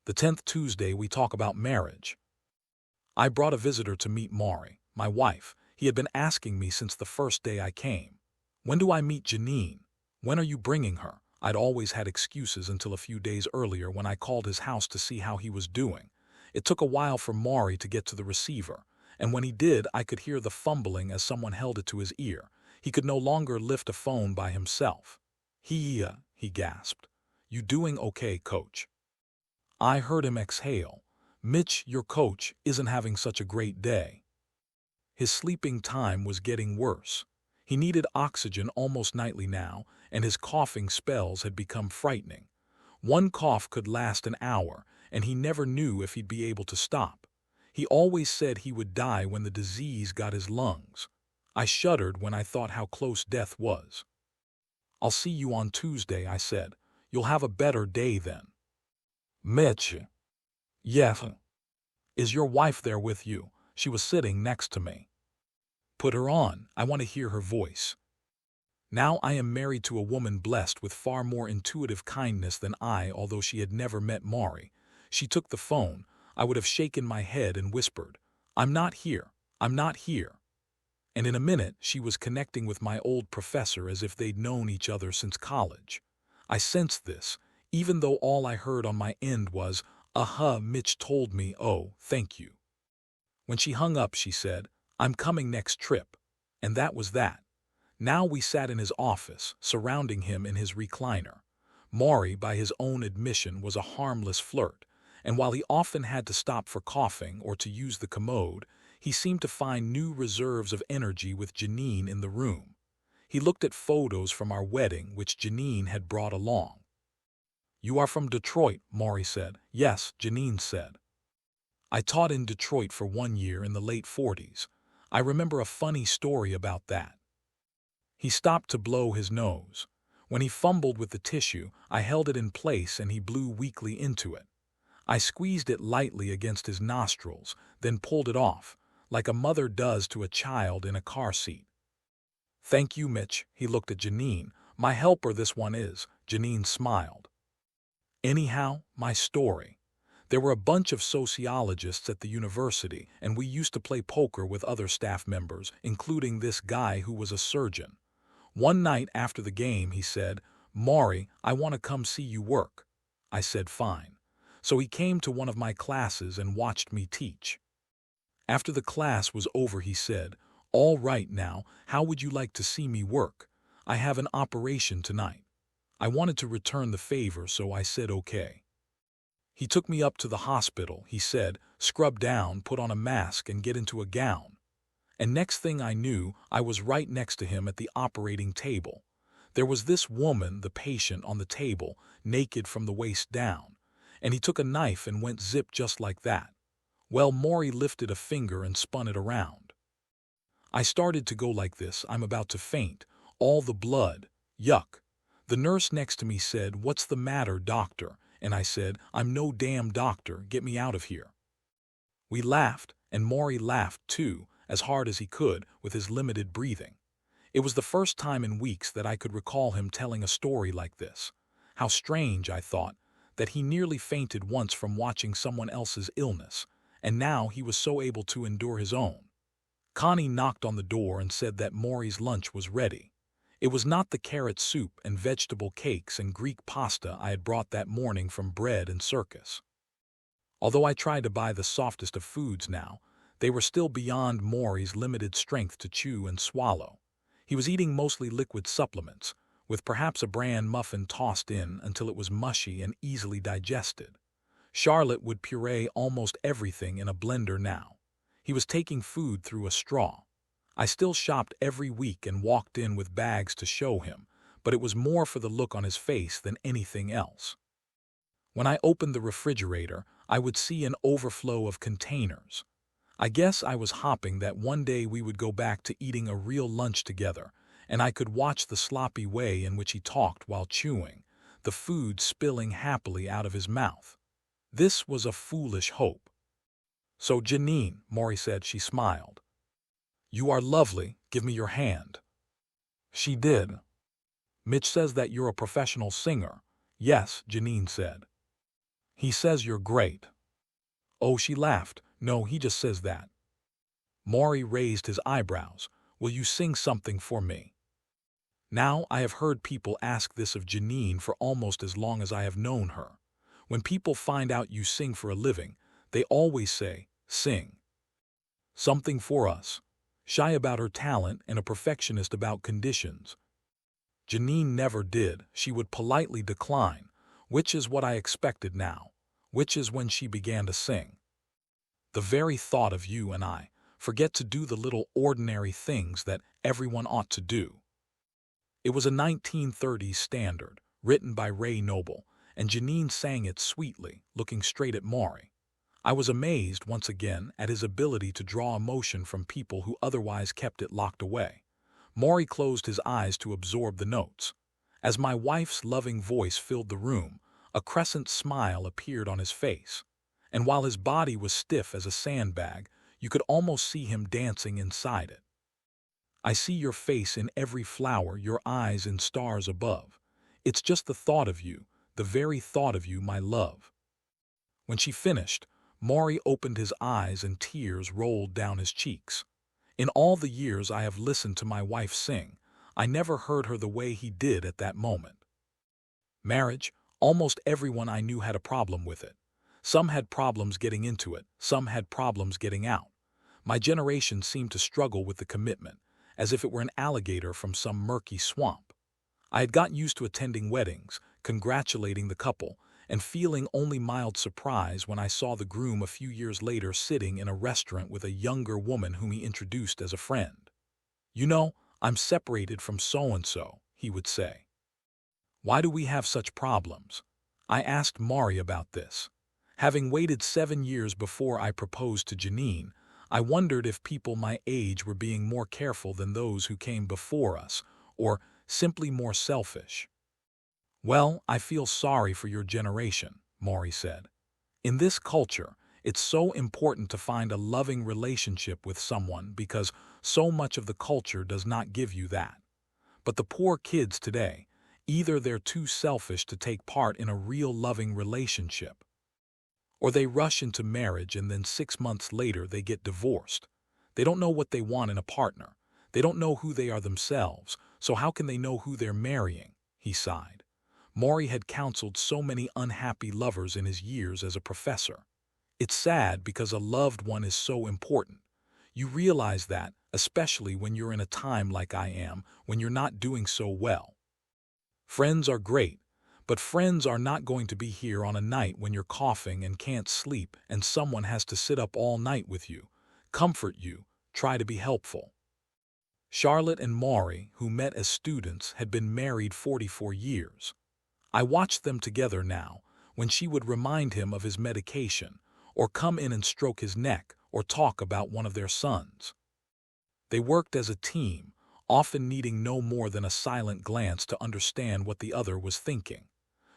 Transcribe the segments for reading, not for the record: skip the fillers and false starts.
The 10th Tuesday we talk about marriage. I brought a visitor to meet Morrie, my wife. He had been asking me since the first day I came. When do I meet Janine? When are you bringing her? I'd always had excuses until a few days earlier when I called his house to see how he was doing. It took a while for Morrie to get to the receiver, and when he did, I could hear the fumbling as someone held it to his ear. He could no longer lift a phone by himself. He gasped. You doing okay, coach? I heard him exhale. Mitch, your coach, isn't having such a great day. His sleeping time was getting worse. He needed oxygen almost nightly now, and his coughing spells had become frightening. One cough could last an hour, and he never knew if he'd be able to stop. He always said he would die when the disease got his lungs. I shuddered when I thought how close death was. I'll see you on Tuesday, I said. You'll have a better day then. Mitch. Yes. Is your wife there with you? She was sitting next to me. Put her on. I want to hear her voice. Now I am married to a woman blessed with far more intuitive kindness than I, although she had never met Morrie. She took the phone. I would have shaken my head and whispered, I'm not here. I'm not here. And in a minute, she was connecting with my old professor as if they'd known each other since college. I sensed this, even though all I heard on my end was, Mitch told me, oh, thank you. When she hung up, she said, I'm coming next trip. And that was that. Now we sat in his office, surrounding him in his recliner. Morrie, by his own admission, was a harmless flirt, and while he often had to stop for coughing or to use the commode, he seemed to find new reserves of energy with Janine in the room. He looked at photos from our wedding, which Janine had brought along. You are from Detroit, Morrie said. Yes, Janine said. I taught in Detroit for 1 year in the late 40s. I remember a funny story about that. He stopped to blow his nose. When he fumbled with the tissue, I held it in place and he blew weakly into it. I squeezed it lightly against his nostrils, then pulled it off, like a mother does to a child in a car seat. Thank you, Mitch. He looked at Janine. My helper this one is. Janine smiled. Anyhow, my story. There were a bunch of sociologists at the university, and we used to play poker with other staff members, including this guy who was a surgeon. One night after the game, he said, Morrie, I want to come see you work. I said fine. So he came to one of my classes and watched me teach. After the class was over, he said, all right now, how would you like to see me work? I have an operation tonight. I wanted to return the favor, so I said okay. He took me up to the hospital, he said, scrub down, put on a mask, and get into a gown. And next thing I knew, I was right next to him at the operating table. There was this woman, the patient, on the table, naked from the waist down. And he took a knife and went zip just like that. Well, Morrie lifted a finger and spun it around. I started to go like this, I'm about to faint. All the blood. Yuck. The nurse next to me said, what's the matter, doctor? And I said, I'm no damn doctor, get me out of here. We laughed, and Morrie laughed too, as hard as he could, with his limited breathing. It was the first time in weeks that I could recall him telling a story like this. How strange, I thought, that he nearly fainted once from watching someone else's illness, and now he was so able to endure his own. Connie knocked on the door and said that Morrie's lunch was ready. It was not the carrot soup and vegetable cakes and Greek pasta I had brought that morning from Bread and Circus. Although I tried to buy the softest of foods now, they were still beyond Morrie's limited strength to chew and swallow. He was eating mostly liquid supplements, with perhaps a bran muffin tossed in until it was mushy and easily digested. Charlotte would puree almost everything in a blender now. He was taking food through a straw. I still shopped every week and walked in with bags to show him, but it was more for the look on his face than anything else. When I opened the refrigerator, I would see an overflow of containers. I guess I was hoping that one day we would go back to eating a real lunch together, and I could watch the sloppy way in which he talked while chewing, the food spilling happily out of his mouth. This was a foolish hope. So Janine, Morrie said. She smiled. You are lovely, give me your hand. She did. Mitch says that you're a professional singer. Yes, Janine said. He says you're great. Oh, she laughed. No, he just says that. Morrie raised his eyebrows. Will you sing something for me? Now, I have heard people ask this of Janine for almost as long as I have known her. When people find out you sing for a living, they always say, sing. Something for us. Shy about her talent and a perfectionist about conditions. Janine never did. She would politely decline, which is what I expected now, which is when she began to sing. The very thought of you and I forget to do the little ordinary things that everyone ought to do. It was a 1930s standard, written by Ray Noble, and Janine sang it sweetly, looking straight at Morrie. I was amazed once again at his ability to draw emotion from people who otherwise kept it locked away. Morrie closed his eyes to absorb the notes. As my wife's loving voice filled the room, a crescent smile appeared on his face, and while his body was stiff as a sandbag, you could almost see him dancing inside it. I see your face in every flower, your eyes in stars above. It's just the thought of you, the very thought of you, my love. When she finished, Morrie opened his eyes and tears rolled down his cheeks. In all the years I have listened to my wife sing, I never heard her the way he did at that moment. Marriage, almost everyone I knew had a problem with it. Some had problems getting into it, some had problems getting out. My generation seemed to struggle with the commitment, as if it were an alligator from some murky swamp. I had gotten used to attending weddings, congratulating the couple, and feeling only mild surprise when I saw the groom a few years later sitting in a restaurant with a younger woman whom he introduced as a friend. You know, I'm separated from so-and-so, he would say. Why do we have such problems? I asked Morrie about this. Having waited 7 years before I proposed to Janine, I wondered if people my age were being more careful than those who came before us, or simply more selfish. Well, I feel sorry for your generation, Morrie said. In this culture, it's so important to find a loving relationship with someone because so much of the culture does not give you that. But the poor kids today, either they're too selfish to take part in a real loving relationship, or they rush into marriage and then 6 months later they get divorced. They don't know what they want in a partner. They don't know who they are themselves, so how can they know who they're marrying? He sighed. Morrie had counseled so many unhappy lovers in his years as a professor. It's sad because a loved one is so important. You realize that, especially when you're in a time like I am, when you're not doing so well. Friends are great, but friends are not going to be here on a night when you're coughing and can't sleep and someone has to sit up all night with you, comfort you, try to be helpful. Charlotte and Morrie, who met as students, had been married 44 years. I watched them together now, when she would remind him of his medication, or come in and stroke his neck, or talk about one of their sons. They worked as a team, often needing no more than a silent glance to understand what the other was thinking.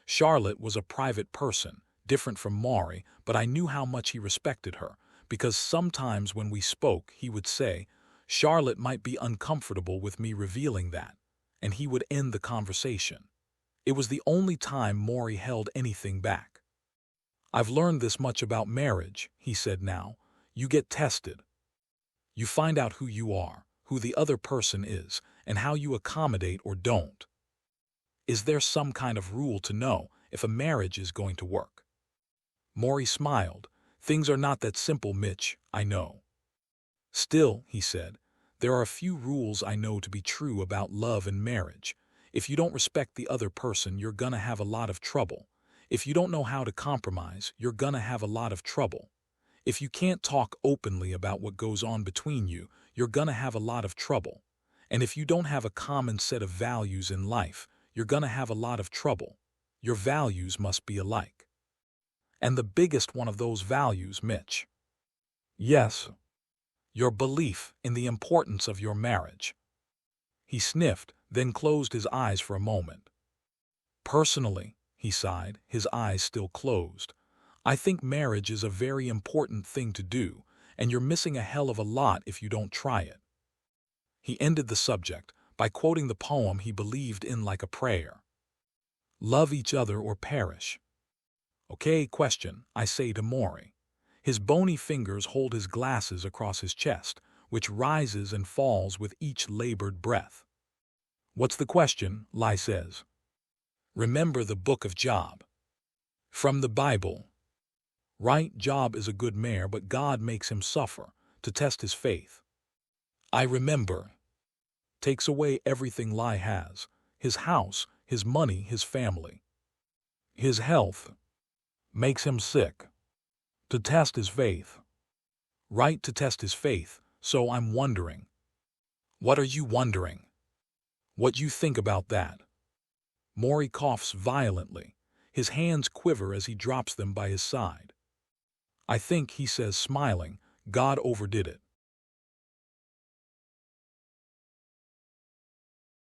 Charlotte was a private person, different from Morrie, but I knew how much he respected her, because sometimes when we spoke, he would say, Charlotte might be uncomfortable with me revealing that, and he would end the conversation. It was the only time Morrie held anything back. I've learned this much about marriage, he said now. You get tested. You find out who you are, who the other person is, and how you accommodate or don't. Is there some kind of rule to know if a marriage is going to work? Morrie smiled. Things are not that simple, Mitch, I know. Still, he said, there are a few rules I know to be true about love and marriage. If you don't respect the other person, you're gonna have a lot of trouble. If you don't know how to compromise, you're gonna have a lot of trouble. If you can't talk openly about what goes on between you, you're gonna have a lot of trouble. And if you don't have a common set of values in life, you're gonna have a lot of trouble. Your values must be alike. And the biggest one of those values, Mitch. Yes. Your belief in the importance of your marriage. He sniffed, then closed his eyes for a moment. Personally, he sighed, his eyes still closed, I think marriage is a very important thing to do, and you're missing a hell of a lot if you don't try it. He ended the subject by quoting the poem he believed in like a prayer. Love each other or perish. Okay, question, I say to Morrie. His bony fingers hold his glasses across his chest, which rises and falls with each labored breath. What's the question? Lai says. Remember the book of Job. From the Bible. Right, Job is a good mare, but God makes him suffer to test his faith. I remember. Takes away everything Lai has, his house, his money, his family. His health. Makes him sick. To test his faith. Right, to test his faith, so I'm wondering. What are you wondering? What you think about that? Morrie coughs violently. His hands quiver as he drops them by his side. I think, he says, smiling, God overdid it.